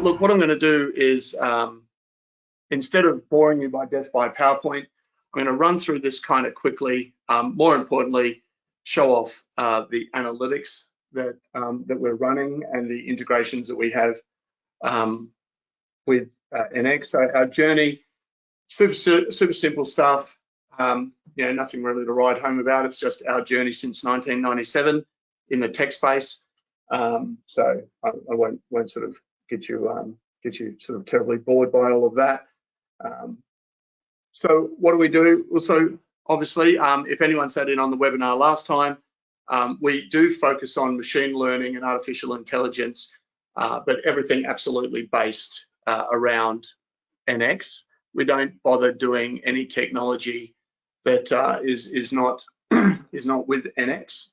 Look, what I'm going to do is, instead of boring you by death by PowerPoint, I'm going to run through this kind of quickly. More importantly, show off the analytics that we're running and the integrations that we have with NX. So our journey, super simple stuff. Nothing really to write home about. It's just our journey since 1997 in the tech space. So I won't sort of get you sort of terribly bored by all of that. So what do we do? Also, obviously, if anyone sat in on the webinar last time, we do focus on machine learning and artificial intelligence, but everything absolutely based around NX. We don't bother doing any technology that is not with NX.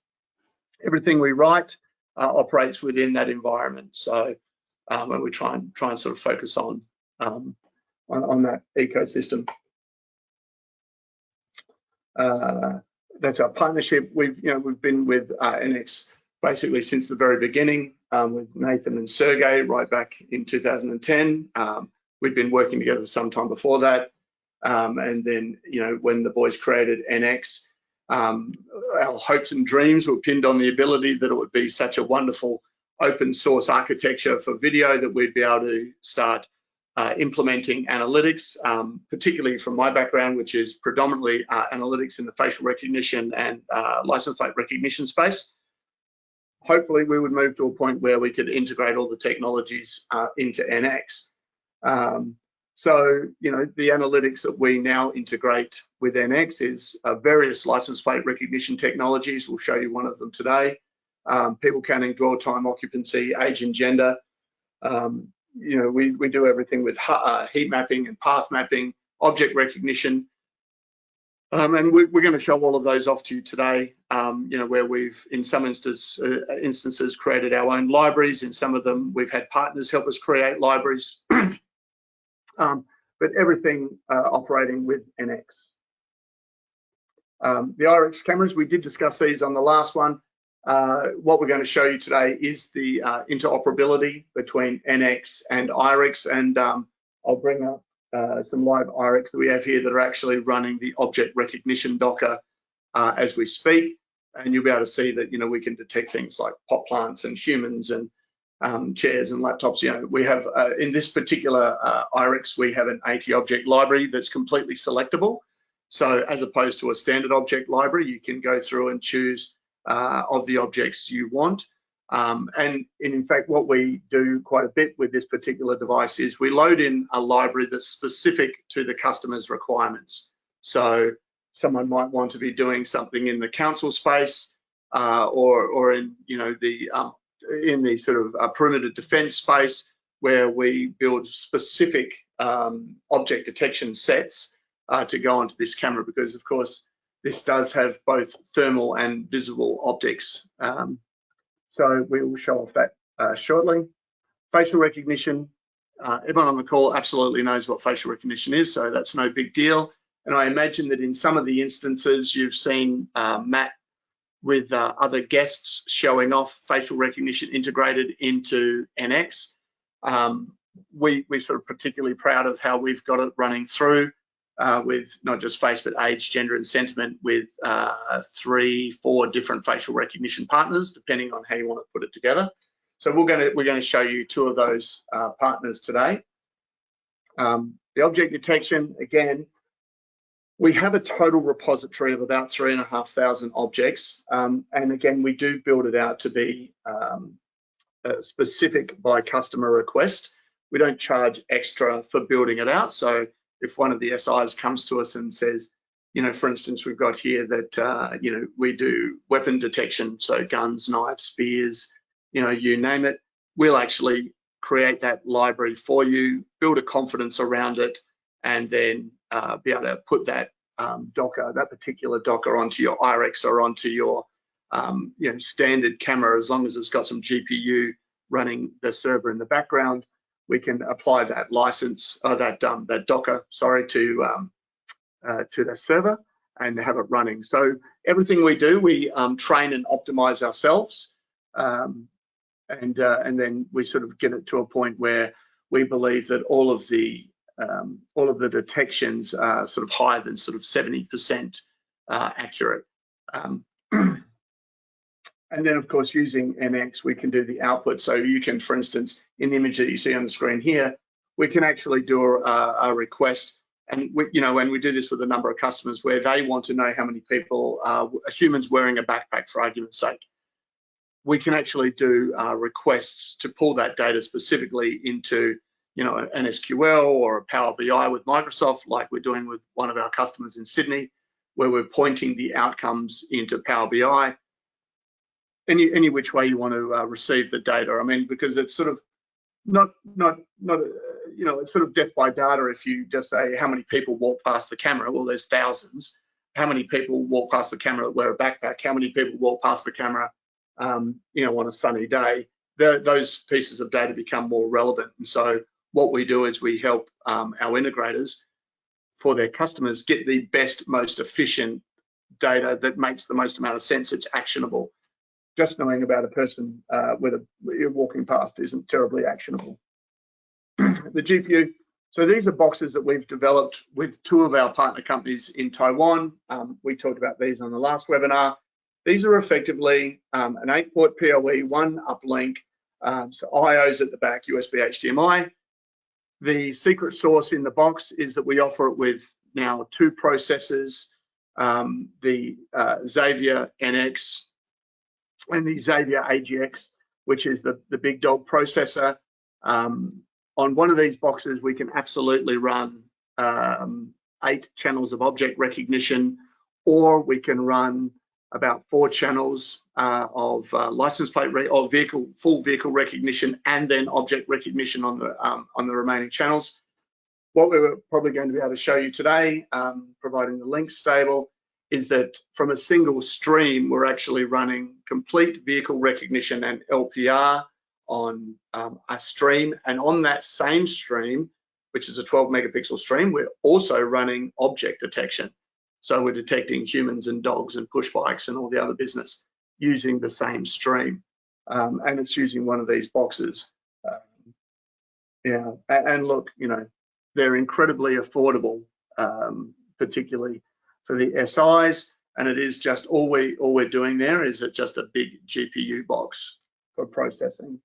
Everything we write operates within that environment. So and we try and sort of focus on that ecosystem. That's our partnership. We've been with NX basically since the very beginning, with Nathan and Sergey right back in 2010. We'd been working together sometime before that, and then when the boys created NX, our hopes and dreams were pinned on the ability that it would be such a wonderful open source architecture for video that we'd be able to start implementing analytics, particularly from my background, which is predominantly analytics in the facial recognition and license plate recognition space. Hopefully we would move to a point where we could integrate all the technologies into NX. So, the analytics that we now integrate with NX is various license plate recognition technologies. We'll show you one of them today. People counting, dwell time, occupancy, age and gender. We do everything with heat mapping and path mapping, object recognition. And we're going to show all of those off to you today, where we've, in some instances, created our own libraries. In some of them, we've had partners help us create libraries. But everything operating with NX. The IRIX cameras, we did discuss these on the last one. What we're going to show you today is the interoperability between NX and IRIX, and I'll bring up some live IRIX that we have here that are actually running the object recognition Docker as we speak, and you'll be able to see that we can detect things like pot plants and humans and chairs and laptops. We have in this particular IRIX, we have an 80 object library that's completely selectable. So as opposed to a standard object library, you can go through and choose of the objects you want. And in fact, what we do quite a bit with this particular device is we load in a library that's specific to the customer's requirements. So someone might want to be doing something in the council space or in the sort of perimeter defense space, where we build specific object detection sets to go onto this camera, because of course this does have both thermal and visible optics. So we will show off that shortly. Facial recognition, everyone on the call absolutely knows what facial recognition is, so that's no big deal. And I imagine that in some of the instances you've seen Matt with other guests showing off facial recognition integrated into NX. We're sort of particularly proud of how we've got it running through with not just face, but age, gender, and sentiment, with 3-4 different facial recognition partners, depending on how you want to put it together. So we're going to show you 2 of those partners today. The object detection, again, we have a total repository of about 3,500 objects, and again, we do build it out to be specific by customer request. We don't charge extra for building it out. So if one of the SIs comes to us and says, for instance, we've got here that we do weapon detection, so guns, knives, spears, you name it, we'll actually create that library for you, build a confidence around it, and then be able to put that Docker, that particular Docker, onto your IRIX or onto your standard camera. As long as it's got some GPU running the server in the background, we can apply that license, that Docker, sorry, to the server, and have it running. So everything we do, we train and optimize ourselves, and then we sort of get it to a point where we believe that all of the detections are sort of higher than sort of 70% accurate. And then, of course, using NX, we can do the output. So you can, for instance, in the image that you see on the screen here, we can actually do a request. And when we do this with a number of customers where they want to know how many people are humans wearing a backpack, for argument's sake, we can actually do requests to pull that data specifically into an SQL or a Power BI with Microsoft, like we're doing with one of our customers in Sydney, where we're pointing the outcomes into Power BI. Any which way you want to receive the data. I mean, because it's sort of not it's sort of death by data if you just say how many people walk past the camera. Well, there's thousands. How many people walk past the camera that wear a backpack? How many people walk past the camera on a sunny day? Those pieces of data become more relevant. And so what we do is we help our integrators for their customers get the best, most efficient data that makes the most amount of sense. It's actionable. Just knowing about a person you're walking past isn't terribly actionable. The GPU. So these are boxes that we've developed with 2 of our partner companies in Taiwan. We talked about these on the last webinar. These are effectively an 8-port PoE, 1 uplink, so IOs at the back, USB HDMI. The secret sauce in the box is that we offer it with now 2 processors, the Xavier NX and the Xavier AGX, which is the big dog processor. On one of these boxes, we can absolutely run 8 channels of object recognition, or we can run about 4 channels of license plate or full vehicle recognition, and then object recognition on the remaining channels. What we're probably going to be able to show you today, providing the links stable, is that from a single stream, we're actually running complete vehicle recognition and LPR on a stream. And on that same stream, which is a 12 megapixel stream, we're also running object detection. So we're detecting humans and dogs and push bikes and all the other business using the same stream. And it's using one of these boxes. And look, they're incredibly affordable, particularly for the SIs, and it is just all we're doing there is just a big GPU box for processing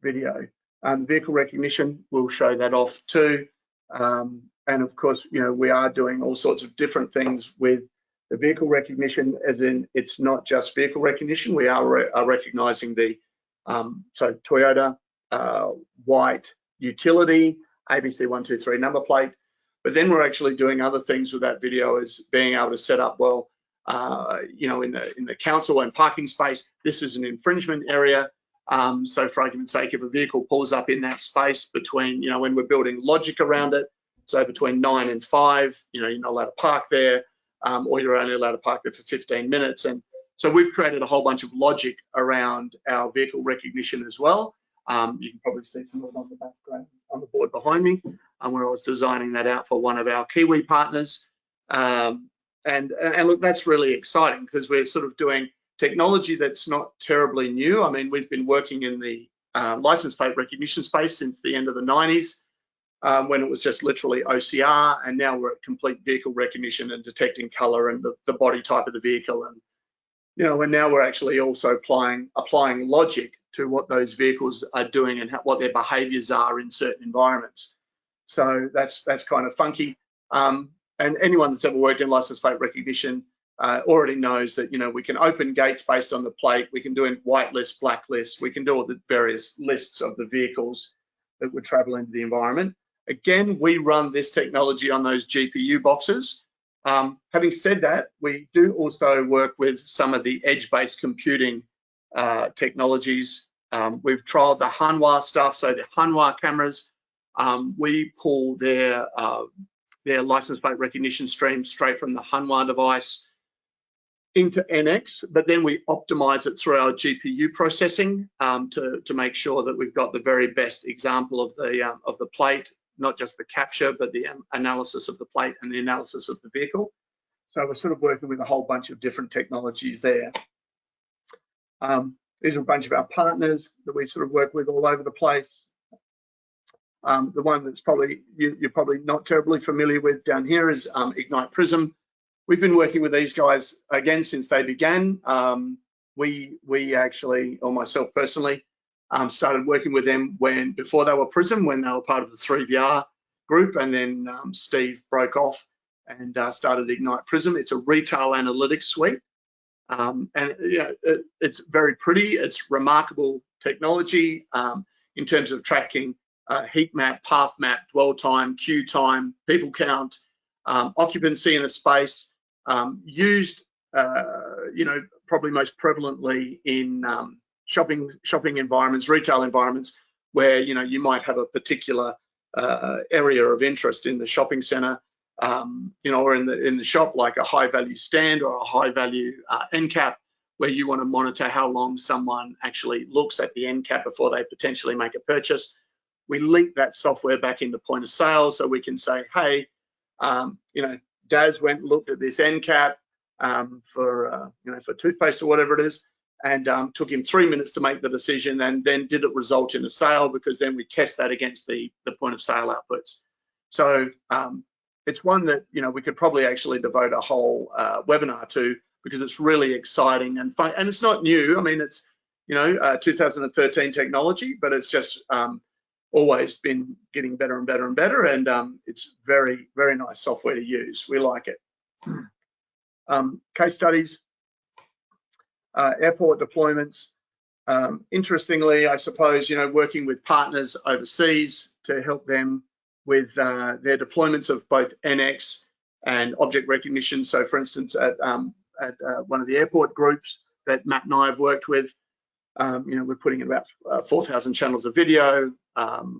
video. Vehicle recognition, we'll show that off too. And of course, we are doing all sorts of different things with the vehicle recognition, as in it's not just vehicle recognition. We are recognizing the so Toyota, white utility, ABC123 number plate. But then we're actually doing other things with that video, as being able to set up, well, in the council and parking space, this is an infringement area. So for argument's sake, if a vehicle pulls up in that space between, when we're building logic around it, so between 9 and 5, you're not allowed to park there, or you're only allowed to park there for 15 minutes. And so we've created a whole bunch of logic around our vehicle recognition as well. You can probably see some of it on the background on the board behind me, where I was designing that out for one of our Kiwi partners. And look, that's really exciting because we're sort of doing technology that's not terribly new. I mean, we've been working in the license plate recognition space since the end of the 90s, when it was just literally OCR, and now we're at complete vehicle recognition and detecting color and the body type of the vehicle. And and now we're actually also applying logic to what those vehicles are doing and what their behaviors are in certain environments. So that's kind of funky. And anyone that's ever worked in license plate recognition already knows that we can open gates based on the plate. We can do white list, black list. We can do all the various lists of the vehicles that would travel into the environment. Again, we run this technology on those GPU boxes. Having said that, we do also work with some of the edge-based computing technologies. We've trialed the Hanwha stuff. So the Hanwha cameras, we pull their license plate recognition stream straight from the Hanwha device into NX, but then we optimize it through our GPU processing to make sure that we've got the very best example of the plate, not just the capture, but the analysis of the plate and the analysis of the vehicle. So we're sort of working with a whole bunch of different technologies there. These are a bunch of our partners that we sort of work with all over the place. The one that's probably you're probably not terribly familiar with down here is Ignite Prism. We've been working with these guys again since they began. We actually, or myself personally, started working with them before they were Prism, when they were part of the 3VR group, and then Steve broke off and started Ignite Prism. It's a retail analytics suite, and it's very pretty. It's remarkable technology in terms of tracking heat map, path map, dwell time, queue time, people count, occupancy in a space, used probably most prevalently in shopping environments, retail environments, where you might have a particular area of interest in the shopping center, or in the shop, like a high value stand or a high value end cap, where you want to monitor how long someone actually looks at the end cap before they potentially make a purchase. We link that software back into point of sale, so we can say, hey, Daz went and looked at this end cap for toothpaste or whatever it is, and took him 3 minutes to make the decision, and then did it result in a sale? Because then we test that against the point of sale outputs. So it's one that we could probably actually devote a whole webinar to, because it's really exciting and fun, and it's not new. I mean, it's 2013 technology, but it's just always been getting better and better and better, and it's very, very nice software to use. We like it. Case studies, airport deployments. Interestingly, I suppose, working with partners overseas to help them with their deployments of both NX and object recognition. So, for instance, at one of the airport groups that Matt and I have worked with, we're putting in about 4,000 channels of video.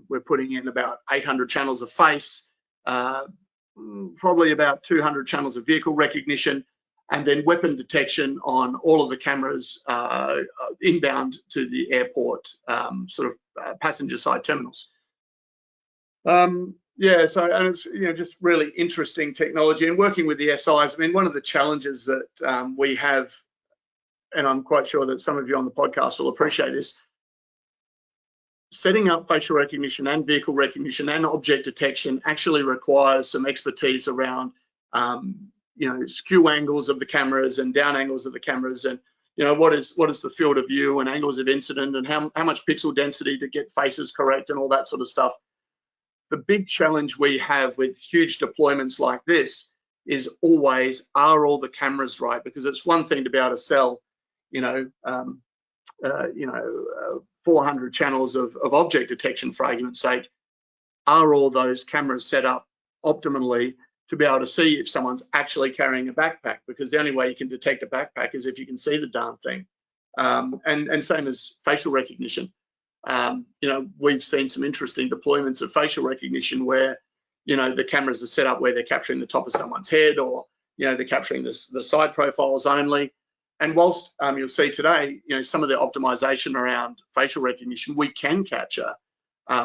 We're putting in about 800 channels of face, probably about 200 channels of vehicle recognition, and then weapon detection on all of the cameras inbound to the airport passenger side terminals. So, and it's just really interesting technology, and working with the SIs. I mean, one of the challenges that we have, and I'm quite sure that some of you on the podcast will appreciate this, setting up facial recognition and vehicle recognition and object detection actually requires some expertise around skew angles of the cameras and down angles of the cameras, and what is the field of view and angles of incident, and how much pixel density to get faces correct and all that sort of stuff. The big challenge we have with huge deployments like this is always, are all the cameras right? Because it's one thing to be able to sell 400 channels of object detection, for argument's sake. Are all those cameras set up optimally to be able to see if someone's actually carrying a backpack? Because the only way you can detect a backpack is if you can see the darn thing. And same as facial recognition. We've seen some interesting deployments of facial recognition where the cameras are set up where they're capturing the top of someone's head, or they're capturing the side profiles only. And whilst you'll see today, some of the optimization around facial recognition, we can capture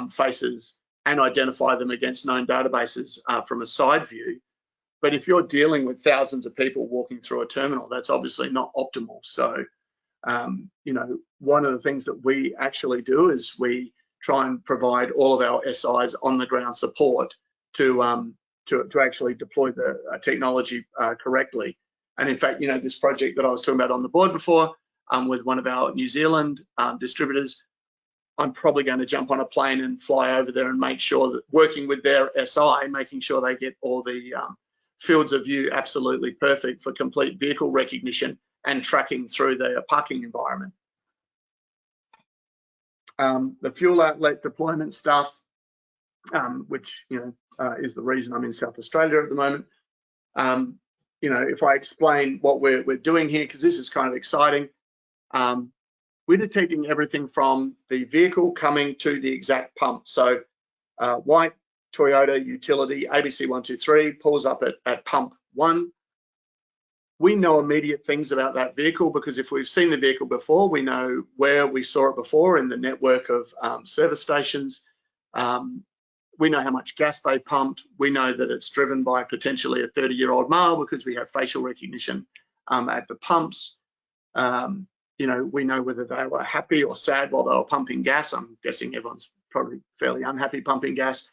faces and identify them against known databases from a side view. But if you're dealing with thousands of people walking through a terminal, that's obviously not optimal. So, one of the things that we actually do is we try and provide all of our SIs on the ground support to actually deploy the technology correctly. And in fact, this project that I was talking about on the board before, with one of our New Zealand distributors, I'm probably going to jump on a plane and fly over there and make sure that, working with their SI, making sure they get all the fields of view absolutely perfect for complete vehicle recognition and tracking through the parking environment. The fuel outlet deployment stuff, which is the reason I'm in South Australia at the moment. If I explain what we're doing here, because this is kind of exciting, we're detecting everything from the vehicle coming to the exact pump. So white Toyota utility ABC123 pulls up at pump 1. We know immediate things about that vehicle, because if we've seen the vehicle before, we know where we saw it before in the network of service stations. we know how much gas they pumped. We know that it's driven by potentially a 30-year-old male because we have facial recognition at the pumps. You know, we know whether they were happy or sad while they were pumping gas. I'm guessing everyone's probably fairly unhappy pumping gas.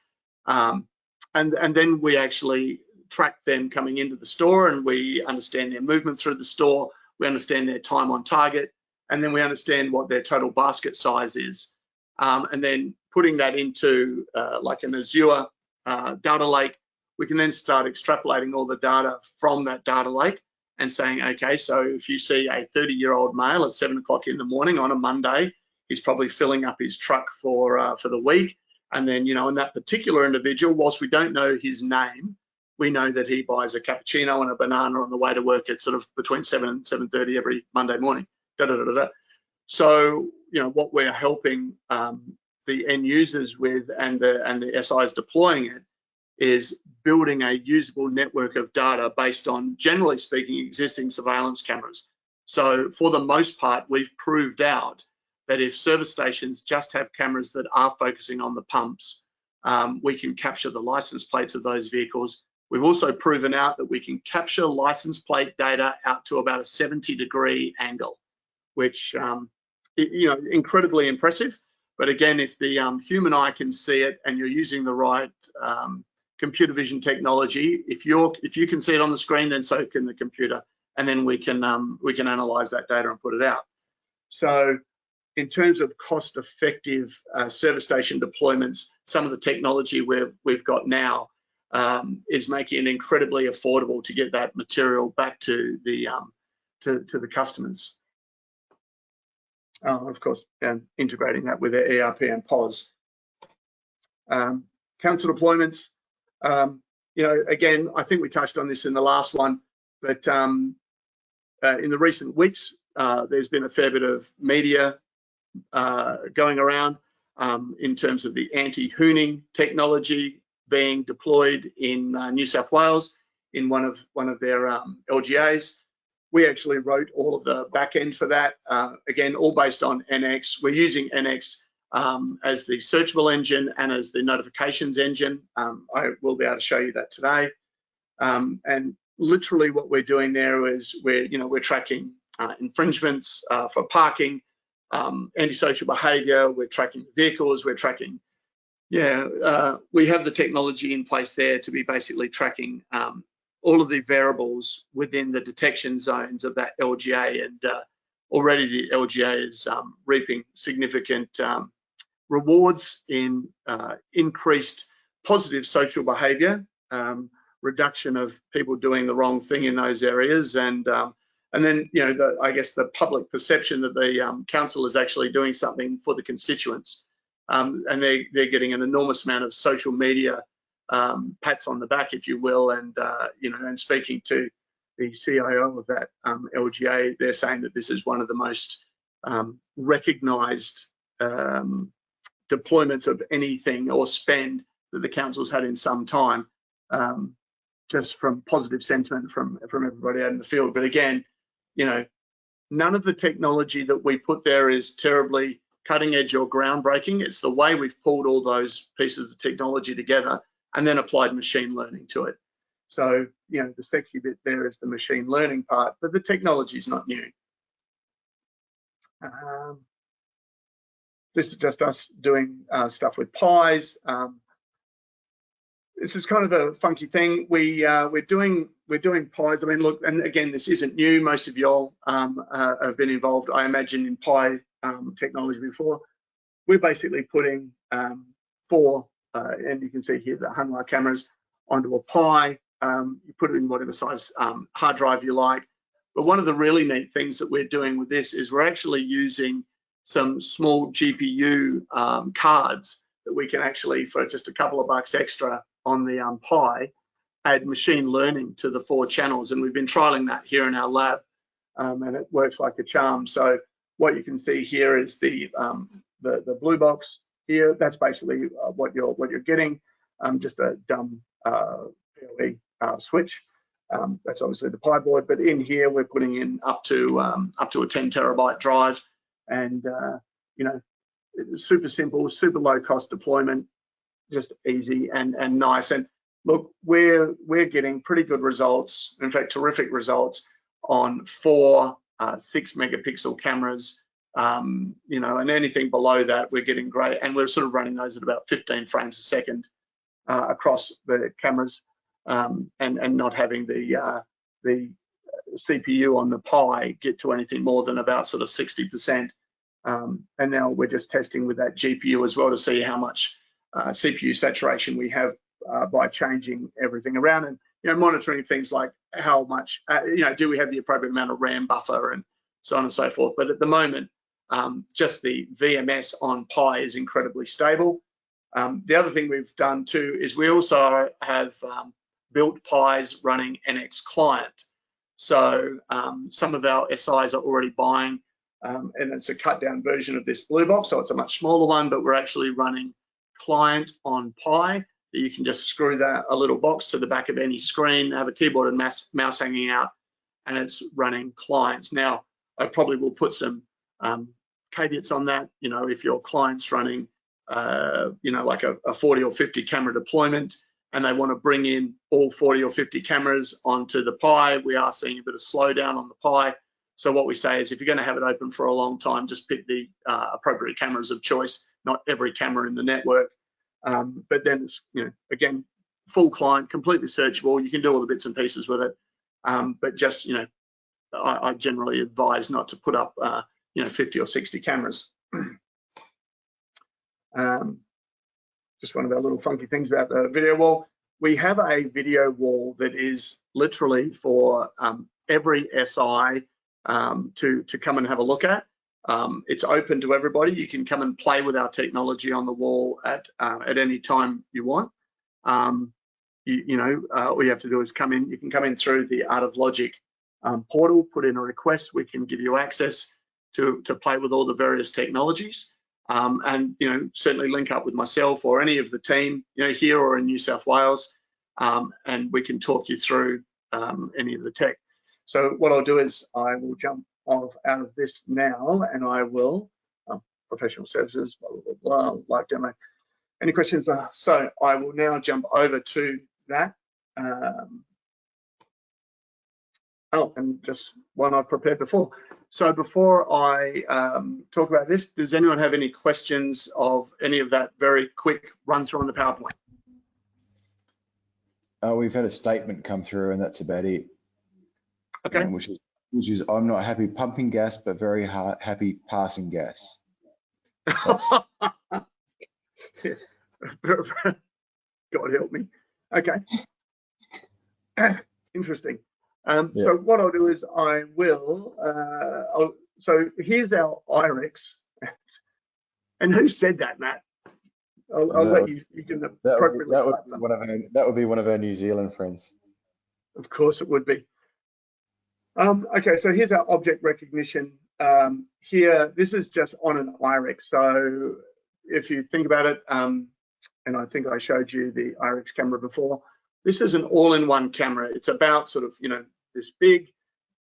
And then we actually track them coming into the store, and we understand their movement through the store. We understand their time on target, and then we understand what their total basket size is. And then putting that into like an Azure data lake, we can then start extrapolating all the data from that data lake and saying, okay, so if you see a 30-year-old male at 7 o'clock in the morning on a Monday, he's probably filling up his truck for the week. And then, you know, in that particular individual, whilst we don't know his name, we know that he buys a cappuccino and a banana on the way to work at sort of between 7 and 7:30 every Monday morning. So, you know, what we're helping the end users with and the SIs deploying it is building a usable network of data based on, generally speaking, existing surveillance cameras. So for the most part, we've proved out that if service stations just have cameras that are focusing on the pumps, we can capture the license plates of those vehicles. We've also proven out that we can capture license plate data out to about a 70-degree angle, which, you know, incredibly impressive. But again, if the human eye can see it and you're using the right computer vision technology, if you can see it on the screen, then so can the computer, and then we can analyze that data and put it out. So in terms of cost-effective service station deployments, some of the technology we've got now is making it incredibly affordable to get that material back to the customers. Of course, integrating that with their ERP and POS. Council deployments. You know, again, I think we touched on this in the last one, but in the recent weeks, there's been a fair bit of media going around in terms of the anti-hooning technology being deployed in New South Wales in one of their LGAs. We actually wrote all of the back end for that. Again, all based on NX. We're using NX as the searchable engine and as the notifications engine. I will be able to show you that today. And literally what we're doing there is we're tracking infringements for parking, antisocial behavior, we're tracking vehicles, we're tracking, we have the technology in place there to be basically tracking all of the variables within the detection zones of that LGA, and already the LGA is reaping significant rewards in increased positive social behaviour, reduction of people doing the wrong thing in those areas, and then I guess the public perception that the council is actually doing something for the constituents, and they're getting an enormous amount of social media pats on the back, if you will, and and speaking to the CIO of that LGA, they're saying that this is one of the most recognised deployments of anything or spend that the council's had in some time, just from positive sentiment from everybody out in the field. But again, none of the technology that we put there is terribly cutting edge or groundbreaking. It's the way we've pulled all those pieces of technology together and then applied machine learning to it. So, the sexy bit there is the machine learning part, but the technology is not new. This is just us doing stuff with pies. This is kind of a funky thing. We're doing pies. I mean, look, and again, this isn't new. Most of y'all have been involved, I imagine, in pie technology before. We're basically putting four, and you can see here the Hanwha cameras onto a pie. You put it in whatever size hard drive you like. But one of the really neat things that we're doing with this is we're actually using some small GPU cards that we can actually, for just a couple of bucks extra on the pie, add machine learning to the 4 channels. And we've been trialing that here in our lab, and it works like a charm. So what you can see here is the blue box here. That's basically what you're getting, just a dumb PLE switch. That's obviously the pie board, but in here we're putting in up to a 10 terabyte drive, and it's super simple, super low cost deployment. just easy and nice. And look, we're getting pretty good results, in fact, terrific results on 4 6-megapixel cameras. You know, and anything below that, we're getting great. And we're sort of running those at about 15 frames a second across the cameras, and not having the CPU on the Pi get to anything more than about sort of 60%. And now we're just testing with that GPU as well to see how much CPU saturation we have by changing everything around, and you know, monitoring things like how much you know, do we have the appropriate amount of RAM buffer and so on and so forth. But at the moment, just the VMS on Pi is incredibly stable. The other thing we've done too is we also have built Pis running NX Client. So some of our SIs are already buying, and it's a cut down version of this blue box, so it's a much smaller one, but we're actually running client on Pi. You can just screw that a little box to the back of any screen, have a keyboard and mouse hanging out, and it's running clients. Now, I probably will put some caveats on that. You know, if your client's running, you know, like a 40 or 50 camera deployment, and they want to bring in all 40 or 50 cameras onto the Pi, we are seeing a bit of slowdown on the Pi. So what we say is, if you're going to have it open for a long time, just pick the appropriate cameras of choice, not every camera in the network. But then it's, you know, again, full client, completely searchable. You can do all the bits and pieces with it. But just, you know, I generally advise not to put up, you know, 50 or 60 cameras. Just one of our little funky things about the video wall. We have a video wall that is literally for every SI to come and have a look at. It's open to everybody. You can come and play with our technology on the wall at any time you want. You know, all you have to do is come in. You can come in through the Art of Logic portal, put in a request. We can give you access to play with all the various technologies, and you know, certainly link up with myself or any of the team, you know, here or in New South Wales, and we can talk you through any of the tech. So what I'll do is I will jump out of this now, and I will professional services, blah, blah, blah, blah, live demo. Any questions? So I will now jump over to that. Oh, and just one I've prepared before. So before I talk about this, does anyone have any questions of any of that very quick run through on the PowerPoint? We've had a statement come through, and that's about it. Okay. Which is I'm not happy pumping gas, but very happy passing gas. God help me. Okay. Interesting. Yeah. So what I'll do is I will. So here's our IRIX. And who said that, Matt? I'll let you can appropriately. That would be one of our New Zealand friends. Of course it would be. Okay, so here's our object recognition. Here, this is just on an IRIX. So if you think about it, and I think I showed you the IRIX camera before, this is an all-in-one camera. It's about sort of, you know, this big,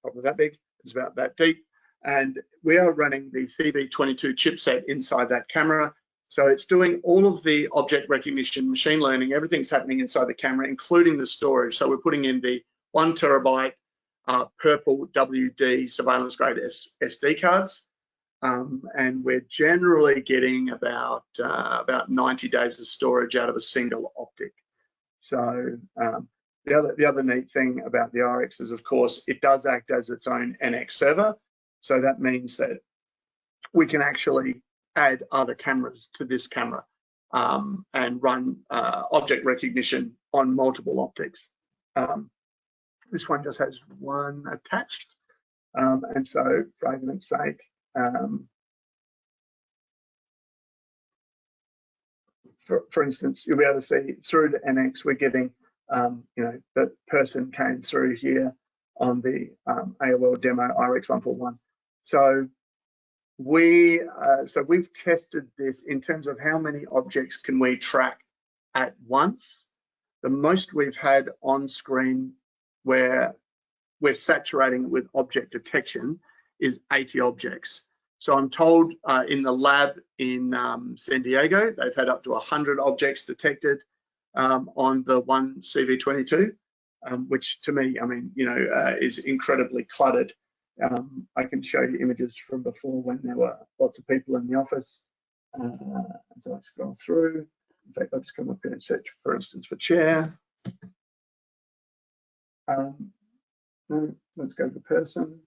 probably that big, it's about that deep. And we are running the CV22 chipset inside that camera. So it's doing all of the object recognition, machine learning, everything's happening inside the camera, including the storage. So we're putting in the 1 terabyte purple WD surveillance grade SD cards. And we're generally getting about 90 days of storage out of a single Optic. So the other neat thing about the IRIX is, of course, it does act as its own NX server. So that means that we can actually add other cameras to this camera and run object recognition on multiple Optics. This one just has one attached. And so for argument's sake, for instance, you'll be able to see through the NX, we're getting, you know, the person came through here on the AoL demo IRIX 141. So we've tested this in terms of how many objects can we track at once. The most we've had on screen where we're saturating with object detection is 80 objects. So I'm told in the lab in San Diego, they've had up to 100 objects detected on the one CV22, which to me, I mean, you know, is incredibly cluttered. I can show you images from before when there were lots of people in the office. As I scroll through, in fact, I'll just come up here and search, for instance, for chair. Let's go to person.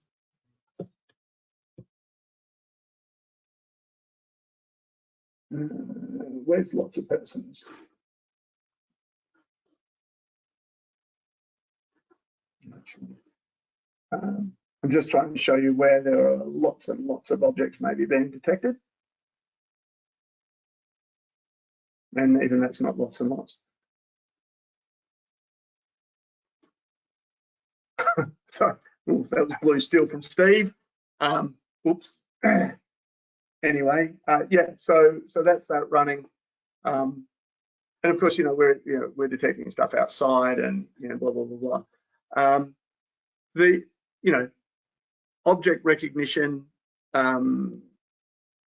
Where's lots of persons? I'm just trying to show you where there are lots and lots of objects maybe being detected. And even that's not lots and lots. Sorry, ooh, that was blue steel from Steve. Oops. Anyway, yeah, so that's that running. And of course, you know, we're detecting stuff outside and, you know, blah, blah, blah, blah. The, you know, object recognition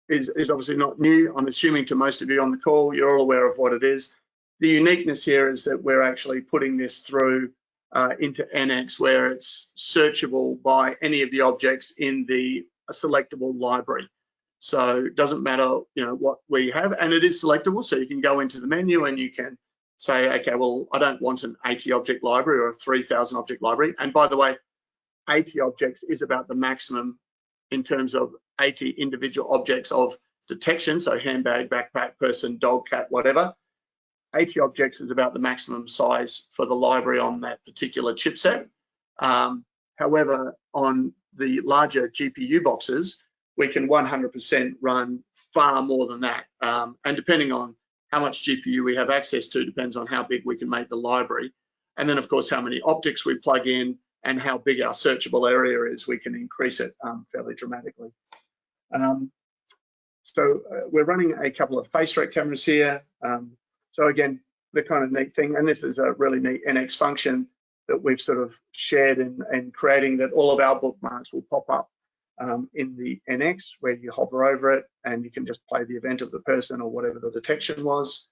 is obviously not new. I'm assuming to most of you on the call, you're all aware of what it is. The uniqueness here is that we're actually putting this through into NX, where it's searchable by any of the objects in the selectable library. So it doesn't matter, you know, what we have, and it is selectable. So you can go into the menu and you can say, okay, well, I don't want an 80 object library or a 3,000 object library. And by the way, 80 objects is about the maximum in terms of 80 individual objects of detection. So handbag, backpack, person, dog, cat, whatever. 80 objects is about the maximum size for the library on that particular chipset. However, on the larger GPU boxes, we can 100% run far more than that. And depending on how much GPU we have access to, depends on how big we can make the library. And then, of course, how many optics we plug in and how big our searchable area is, we can increase it fairly dramatically. So we're running a couple of face rec cameras here. So again, the kind of neat thing, and this is a really neat NX function that we've sort of shared and creating, that all of our bookmarks will pop up in the NX, where you hover over it and you can just play the event of the person or whatever the detection was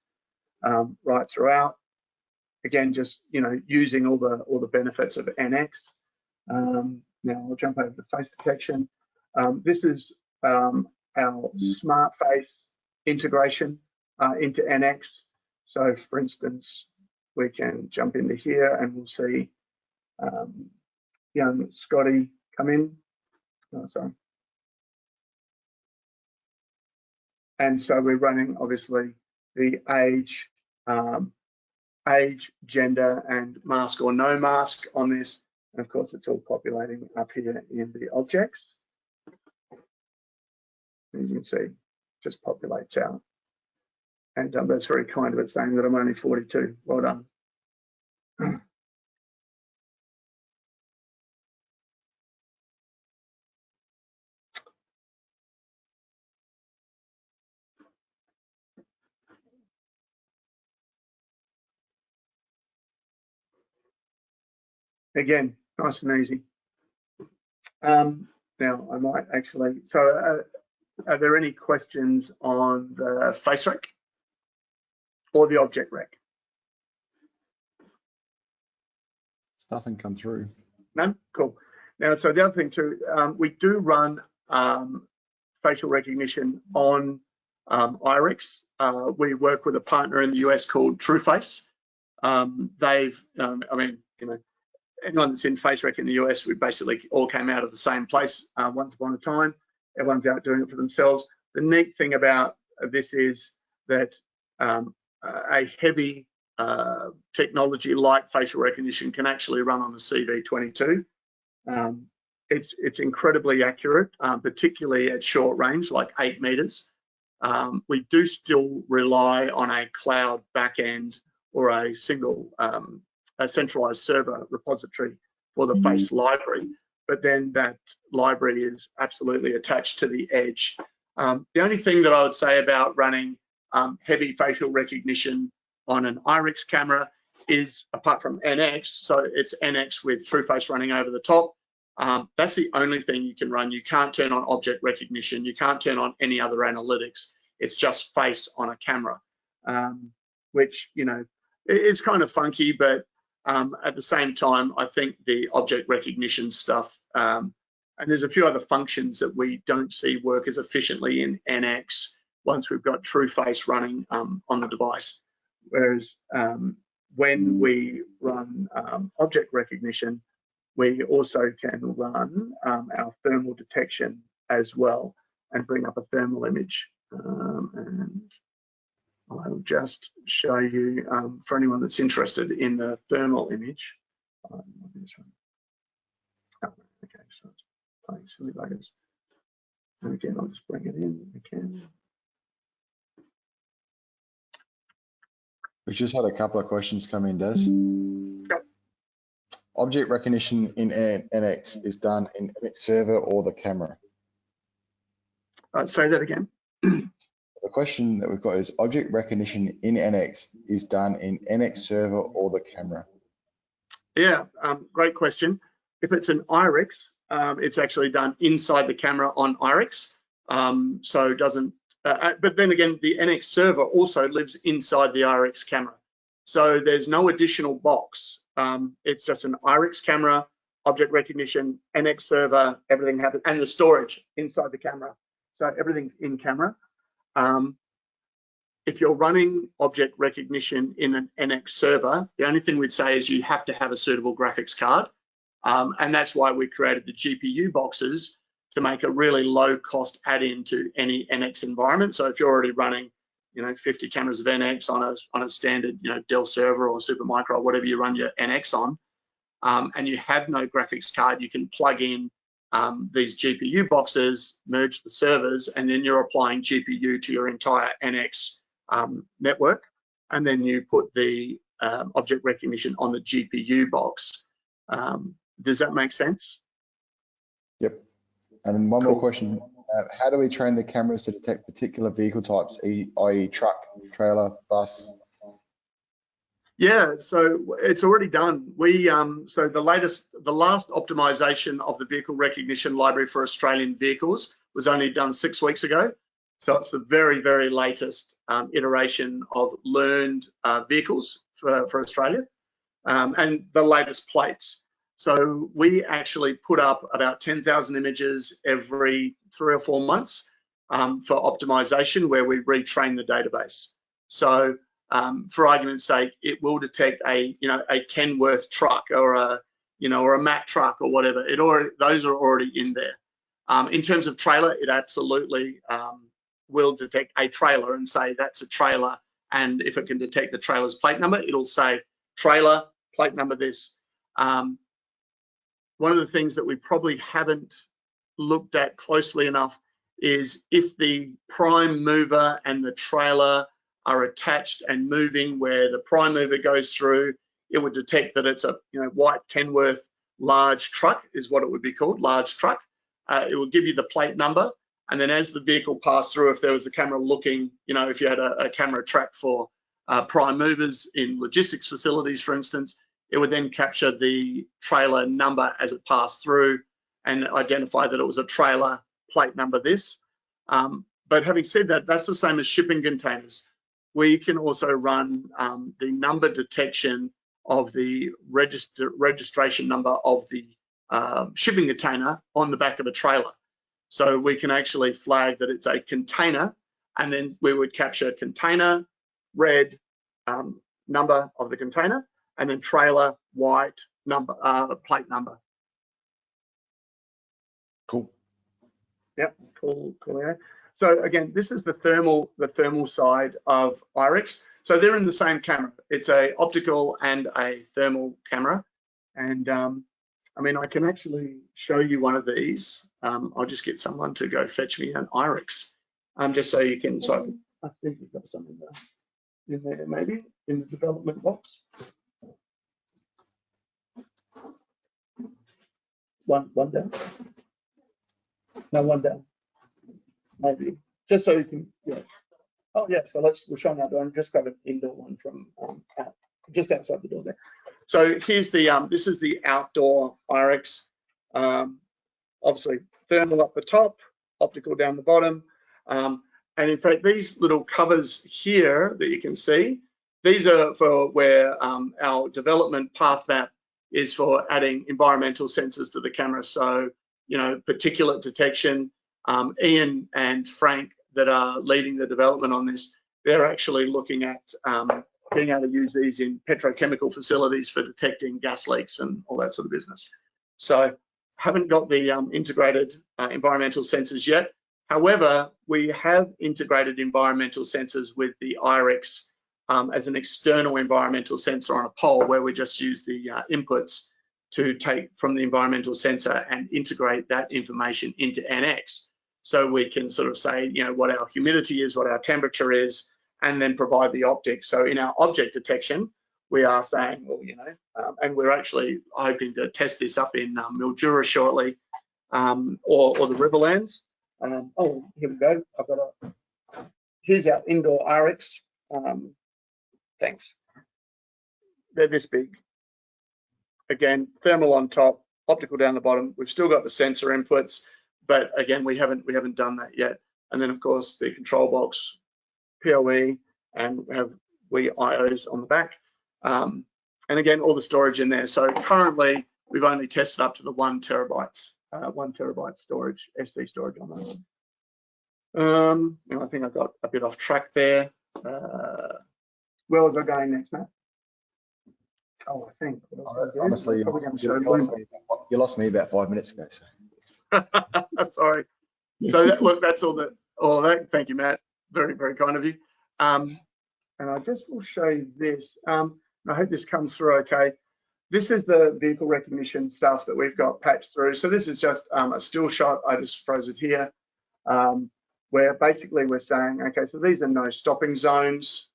right throughout. Again, just, you know, using all the benefits of NX. Now I'll jump over to face detection. This is our smart face integration into NX. So for instance, we can jump into here and we'll see young Scotty come in. Oh, sorry. And so we're running obviously the age, gender, and mask or no mask on this. And of course, it's all populating up here in the objects. As you can see, just populates out. And that's very kind of it, saying that I'm only 42. Well done. Again, nice and easy. Now I might actually, so are there any questions on the face rec or the object rec? Nothing come through. No? Cool. Now, so the other thing too, we do run facial recognition on IRIX. We work with a partner in the US called TrueFace. They've, I mean, you know, anyone that's in face rec in the US, we basically all came out of the same place once upon a time. Everyone's out doing it for themselves. The neat thing about this is that a heavy technology like facial recognition can actually run on the CV22. It's incredibly accurate, particularly at short range, like 8 meters. We do still rely on a cloud backend or a single a centralized server repository for the face library, but then that library is absolutely attached to the edge. The only thing that I would say about running heavy facial recognition on an IRIX camera is, apart from NX, so it's NX with TrueFace running over the top, That's the only thing you can run. You can't turn on object recognition. You can't turn on any other analytics. It's just face on a camera, which, you know, it's kind of funky, but at the same time, I think the object recognition stuff, and there's a few other functions that we don't see work as efficiently in NX once we've got true face running on the device. Whereas when we run object recognition, we also can run our thermal detection as well and bring up a thermal image. And I'll just show you, for anyone that's interested in the thermal image. Okay, so it's playing silly buggers. And again, I'll just bring it in again. We've just had a couple of questions come in, Des. Yep. Object recognition in NX is done in NX server or the camera? Say that again. The question that we've got is object recognition in NX is done in NX server or the camera? Yeah, great question. If it's an IRIX, it's actually done inside the camera on IRIX. So it doesn't, but then again, the NX server also lives inside the IRIX camera. So there's no additional box. It's just an IRIX camera, object recognition, NX server, everything happens, and the storage inside the camera. So everything's in camera. If you're running object recognition in an NX server, the only thing we'd say is you have to have a suitable graphics card. And that's why we created the GPU boxes to make a really low cost add-in to any NX environment. So if you're already running, you know, 50 cameras of NX on a standard, you know, Dell server or Supermicro or whatever you run your NX on, and you have no graphics card, you can plug in these GPU boxes, merge the servers, and then you're applying GPU to your entire NX network, and then you put the object recognition on the GPU box. Does that make sense? Yep. And then one more question. How do we train the cameras to detect particular vehicle types, i.e. truck, trailer, bus? Yeah, so it's already done. We so the last optimization of the vehicle recognition library for Australian vehicles was only done 6 weeks ago. So it's the very, very latest iteration of learned vehicles for Australia, and the latest plates. So we actually put up about 10,000 images every 3 or 4 months for optimization, where we retrain the database. So for argument's sake, it will detect a Kenworth truck or a Mack truck or whatever. Those are already in there. In terms of trailer, it absolutely will detect a trailer and say that's a trailer. And if it can detect the trailer's plate number, it'll say trailer, plate number this. One of the things that we probably haven't looked at closely enough is if the prime mover and the trailer are attached and moving, where the prime mover goes through, it would detect that it's a white Kenworth large truck is what it would be called, large truck. It will give you the plate number, and then as the vehicle passed through, if there was a camera looking, if you had a camera track for prime movers in logistics facilities, for instance, it would then capture the trailer number as it passed through and identify that it was a trailer, plate number this. But having said that, that's the same as shipping containers. We can also run the number detection of the registration number of the shipping container on the back of a trailer. So we can actually flag that it's a container, and then we would capture container, red, number of the container, and then trailer, white, number, plate number. Cool. Yep, cool. Yeah. So again, this is the thermal side of IRIX. So they're in the same camera. It's a optical and a thermal camera. And I mean, I can actually show you one of these. I'll just get someone to go fetch me an IRIX, just so you can. So I think we've got something in there, maybe in the development box. One down. No, one down. Maybe just so you can. Yeah. Oh yeah. So we'll show now. I just got an indoor one from just outside the door there. So here's the this is the outdoor IRIX. Obviously thermal up the top, optical down the bottom. And in fact, these little covers here that you can see, these are for where our development path map is for adding environmental sensors to the camera. So, you know, particulate detection. Ian and Frank that are leading the development on this, they're actually looking at being able to use these in petrochemical facilities for detecting gas leaks and all that sort of business. So haven't got the integrated environmental sensors yet. However, we have integrated environmental sensors with the IRIX as an external environmental sensor on a pole, where we just use the inputs to take from the environmental sensor and integrate that information into NX. So we can sort of say, you know, what our humidity is, what our temperature is, and then provide the optics. So in our object detection, we are saying, well, you know, and we're actually hoping to test this up in Mildura shortly, or the Riverlands. Oh, here we go. I've got here's our indoor IRIX. Thanks. They're this big. Again, thermal on top, optical down the bottom. We've still got the sensor inputs, but again, we haven't done that yet. And then of course the control box, PoE, and we have IOs on the back. And again, all the storage in there. So currently we've only tested up to the 1 terabyte storage, SD storage on those. You know, I think I got a bit off track there. Where was I going next, Matt? Oh, I think. Honestly, you lost me about 5 minutes ago. So. Sorry. So look, that's all that. Thank you, Matt. Very, very kind of you. And I just will show you this. I hope this comes through okay. This is the vehicle recognition stuff that we've got patched through. So this is just a still shot. I just froze it here, where basically we're saying, okay, so these are no stopping zones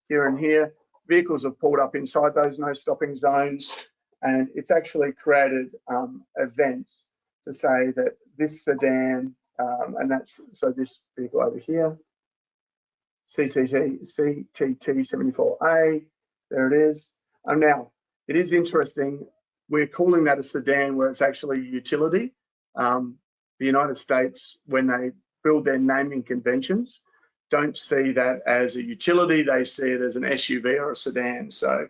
here and here. Vehicles have pulled up inside those no stopping zones, and it's actually created events to say that this sedan, and that's, so this vehicle over here, CTT74A, there it is. Now, it is interesting, we're calling that a sedan where it's actually a utility. The United States, when they build their naming conventions, don't see that as a utility, they see it as an SUV or a sedan. So,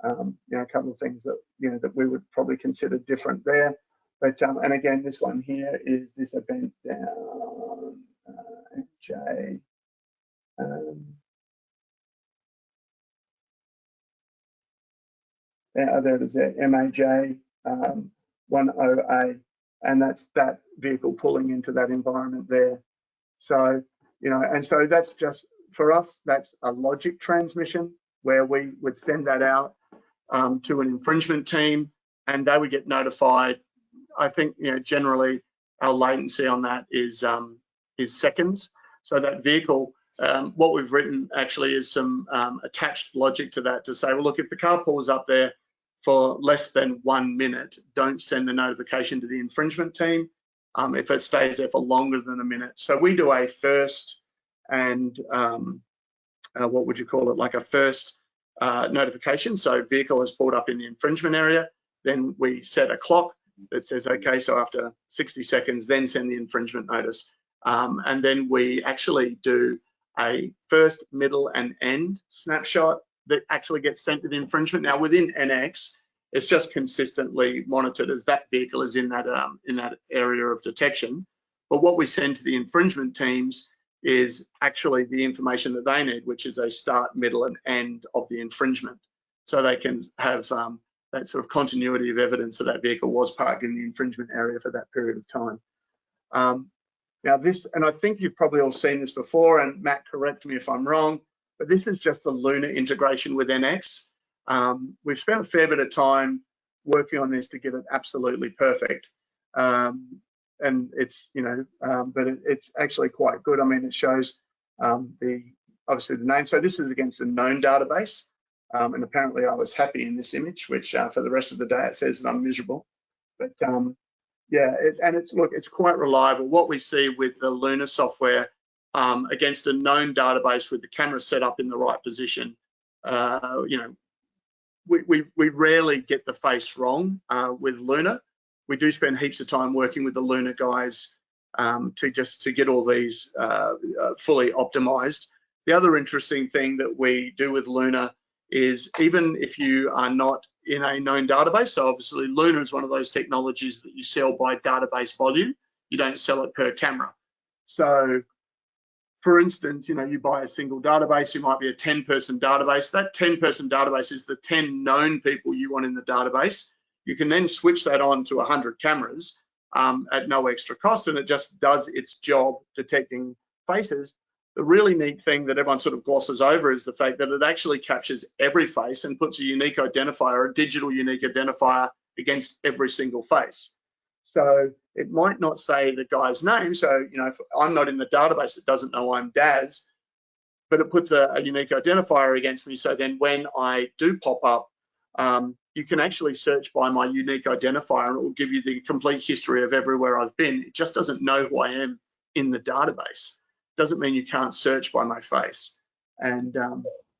you know, a couple of things that, you know, that we would probably consider different there. But, and again, this one here is this event down, J. There it is, there, MAJ 10A, and that's that vehicle pulling into that environment there. So, you know, and so that's just, for us, that's a logic transmission where we would send that out to an infringement team, and they would get notified. I think, you know, generally our latency on that is seconds. So that vehicle, what we've written actually is some attached logic to that to say, well, look, if the car pulls up there for less than 1 minute, don't send the notification to the infringement team. If it stays there for longer than a minute. So we do a first and what would you call it, like a first notification. So vehicle has pulled up in the infringement area, then we set a clock that says, okay, so after 60 seconds, then send the infringement notice. And then we actually do a first, middle, and end snapshot that actually gets sent to the infringement. Now within NX, it's just consistently monitored as that vehicle is in that area of detection. But what we send to the infringement teams is actually the information that they need, which is a start, middle, and end of the infringement. So they can have that sort of continuity of evidence that that vehicle was parked in the infringement area for that period of time. Now this, and I think you've probably all seen this before, and Matt, correct me if I'm wrong, but this is just the Luna integration with NX. We've spent a fair bit of time working on this to get it absolutely perfect. And it's, you know, but it's actually quite good. I mean, it shows obviously the name. So this is against a known database. And apparently I was happy in this image, which for the rest of the day, it says that I'm miserable. But yeah, look, it's quite reliable. What we see with the Luna software against a known database with the camera set up in the right position, you know, we rarely get the face wrong with Luna. we do spend heaps of time working with the Luna guys to get all these fully optimized. The other interesting thing that we do with Luna is, even if you are not in a known database, so obviously Luna is one of those technologies that you sell by database volume, you don't sell it per camera. So for instance, you buy a single database, you might be a 10-person database. That 10-person database is the 10 known people you want in the database. You can then switch that on to 100 cameras at no extra cost, and it just does its job detecting faces. The really neat thing that everyone sort of glosses over is the fact that it actually captures every face and puts a unique identifier, a digital unique identifier, against every single face. So it might not say the guy's name. So, if I'm not in the database, it doesn't know I'm Daz, but it puts a unique identifier against me. So then when I do pop up, you can actually search by my unique identifier, and it will give you the complete history of everywhere I've been. It just doesn't know who I am in the database. Doesn't mean you can't search by my face. And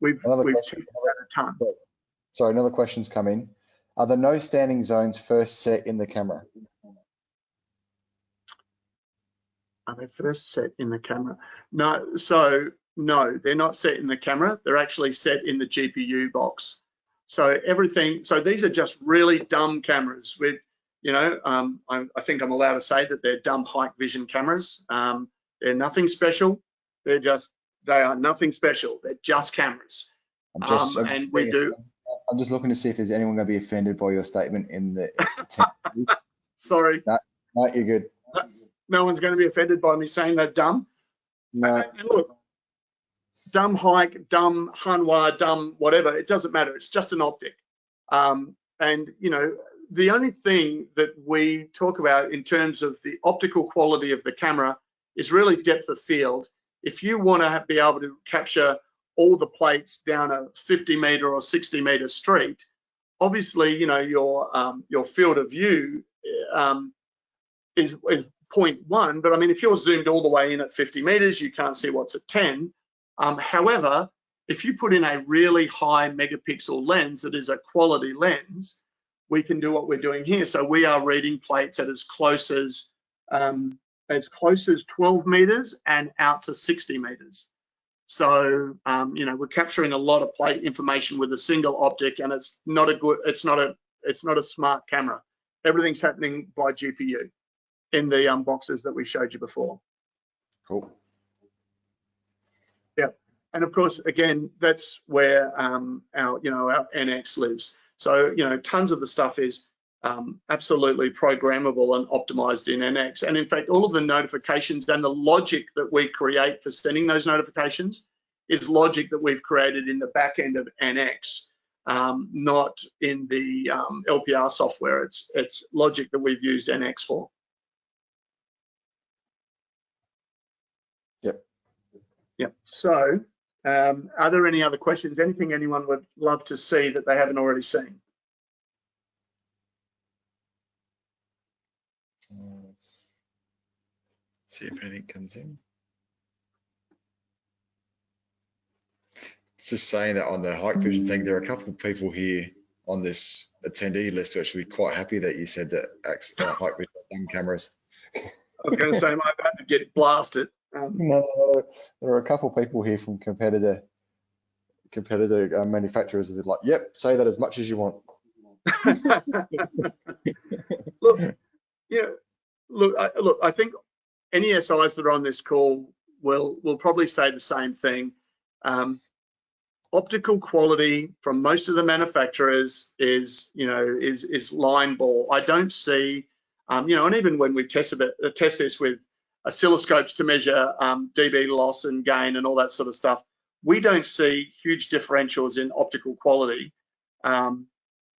we've tested that a ton. Sorry, another question's come in. Are the no standing zones first set in the camera? Are they first set in the camera? No, so no, they're not set in the camera. They're actually set in the GPU box. So everything, so these are just really dumb cameras. With, I think I'm allowed to say that they're dumb hike vision cameras. They're nothing special. They are nothing special. They're just cameras. And we do. I'm just looking to see if there's anyone going to be offended by your statement in the. Sorry. No, you're good. No one's going to be offended by me saying they're dumb. No. And look, dumb hike, dumb Hanwha, dumb whatever, it doesn't matter. It's just an optic. And the only thing that we talk about in terms of the optical quality of the camera is really depth of field. If you want to be able to capture all the plates down a 50-meter or 60-meter street, obviously, your field of view is 0.1. But I mean, if you're zoomed all the way in at 50 meters, you can't see what's at 10. However, if you put in a really high megapixel lens that is a quality lens, we can do what we're doing here. So we are reading plates at as close as 12 meters and out to 60 meters. So we're capturing a lot of plate information with a single optic, and it's not a smart camera. Everything's happening by GPU in the boxes that we showed you before. Cool. Yeah, and of course, again, that's where our NX lives. So tons of the stuff is absolutely programmable and optimized in NX. And in fact, all of the notifications and the logic that we create for sending those notifications is logic that we've created in the back end of NX, not in the LPR software. It's logic that we've used NX for. Yep. So are there any other questions? Anything anyone would love to see that they haven't already seen? See if anything comes in. It's just saying that on the hike vision thing, there are a couple of people here on this attendee list who are actually quite happy that you said that hike vision dumb cameras. I was going to say, my bad to get blasted. No, there are a couple of people here from competitor manufacturers that are like, yep, say that as much as you want. Look, I think any SIs that are on this call will probably say the same thing. Optical quality from most of the manufacturers is line ball. I don't see, and even when we test this with oscilloscopes to measure dB loss and gain and all that sort of stuff, we don't see huge differentials in optical quality.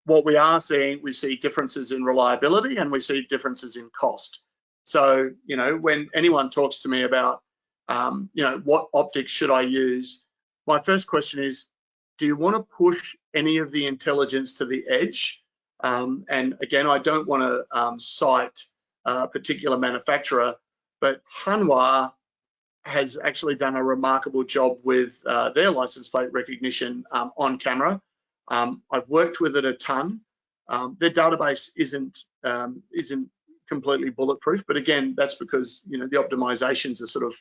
What we are seeing, we see differences in reliability and we see differences in cost. So, when anyone talks to me about, what optics should I use, my first question is, do you want to push any of the intelligence to the edge? And again, I don't want to cite a particular manufacturer, but Hanwha has actually done a remarkable job with their license plate recognition on camera. I've worked with it a ton. Their database isn't completely bulletproof, but again, that's because the optimizations are sort of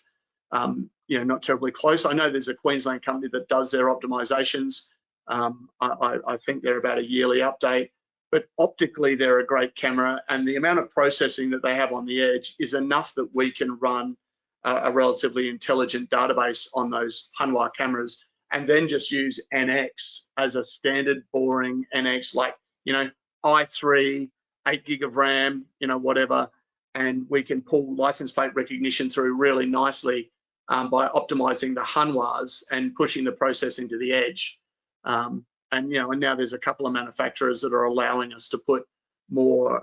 not terribly close. I know there's a Queensland company that does their optimizations. I think they're about a yearly update, but optically they're a great camera, and the amount of processing that they have on the edge is enough that we can run a relatively intelligent database on those Hanwha cameras, and then just use NX as a standard boring NX, like i3, 8 gig of RAM, whatever, and we can pull license plate recognition through really nicely by optimizing the Hanwhas and pushing the processing to the edge. And now there's a couple of manufacturers that are allowing us to put more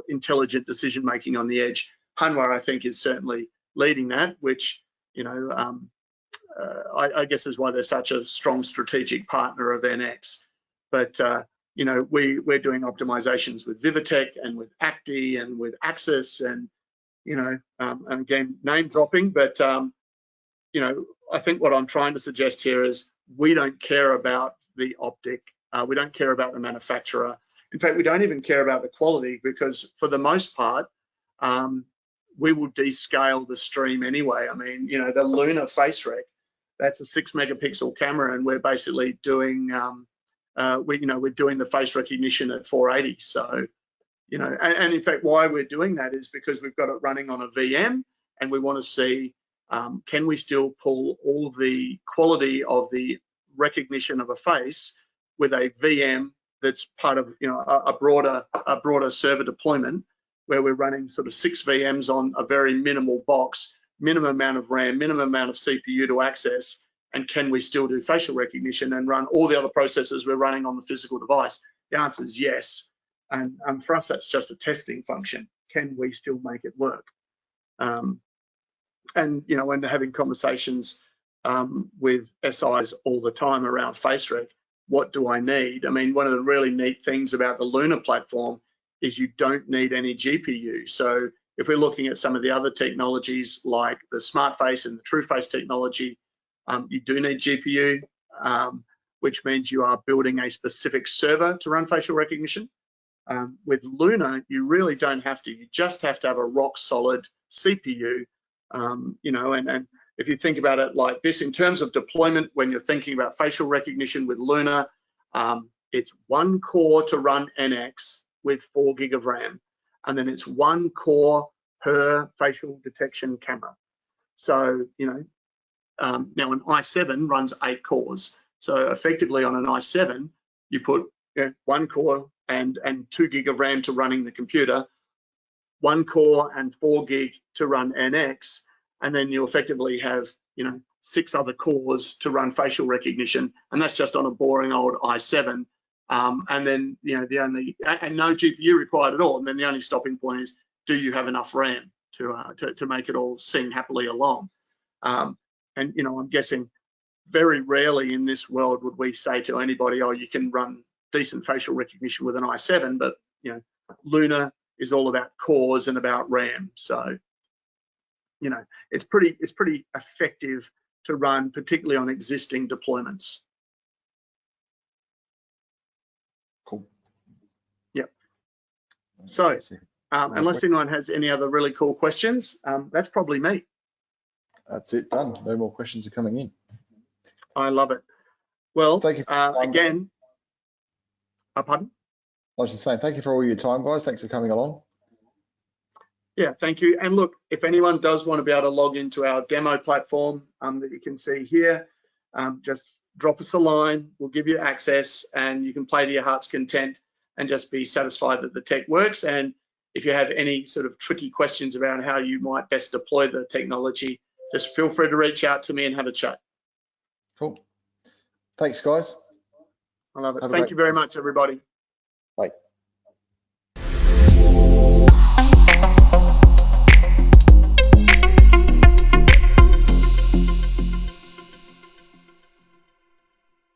intelligent decision making on the edge. Hanwha, I think, is certainly leading that, which I guess is why they're such a strong strategic partner of NX. But we're doing optimizations with Vivatech and with Acti and with Axis, and and again, name dropping, but I think what I'm trying to suggest here is we don't care about the optic, we don't care about the manufacturer. In fact, we don't even care about the quality, because for the most part, we will descale the stream anyway. I mean, the Luna face rec, that's a 6 megapixel camera, and we're basically doing we're doing the face recognition at 480. So and in fact, why we're doing that is because we've got it running on a VM, and we want to see can we still pull all the quality of the recognition of a face with a VM that's part of a broader server deployment, where we're running sort of 6 VMs on a very minimal box, minimum amount of RAM, minimum amount of CPU to access, and can we still do facial recognition and run all the other processes we're running on the physical device? The answer is yes. And for us, that's just a testing function. Can we still make it work? And when having conversations with SIs all the time around face rec, what do I need? I mean, one of the really neat things about the Luna platform is you don't need any GPU. So if we're looking at some of the other technologies like the Smart Face and the True Face technology, you do need GPU, which means you are building a specific server to run facial recognition. With Luna, you really don't have to. You just have to have a rock solid CPU, and if you think about it like this, in terms of deployment, when you're thinking about facial recognition with Luna, it's one core to run NX with 4 gig of RAM, and then it's one core per facial detection camera. So, now an i7 runs 8 cores. So effectively on an i7, you put one core and 2 gig of RAM to running the computer, 1 core and 4 gig to run NX, and then you effectively have 6 other cores to run facial recognition, and that's just on a boring old i7. And then and no GPU required at all. And then the only stopping point is, do you have enough RAM to make it all sing happily along? And I'm guessing very rarely in this world would we say to anybody, oh, you can run decent facial recognition with an i7, but Luna is all about cores and about RAM. So it's pretty effective to run, particularly on existing deployments. Cool. Yep. So unless anyone has any other really cool questions, that's probably me. That's it, done. No more questions are coming in. I love it. Well, thank you again, pardon? I was just saying, thank you for all your time, guys. Thanks for coming along. Yeah, thank you. And look, if anyone does want to be able to log into our demo platform that you can see here, just drop us a line. We'll give you access, and you can play to your heart's content and just be satisfied that the tech works. And if you have any sort of tricky questions about how you might best deploy the technology, just feel free to reach out to me and have a chat. Cool. Thanks, guys. I love it. Thank you very much, everybody. Bye.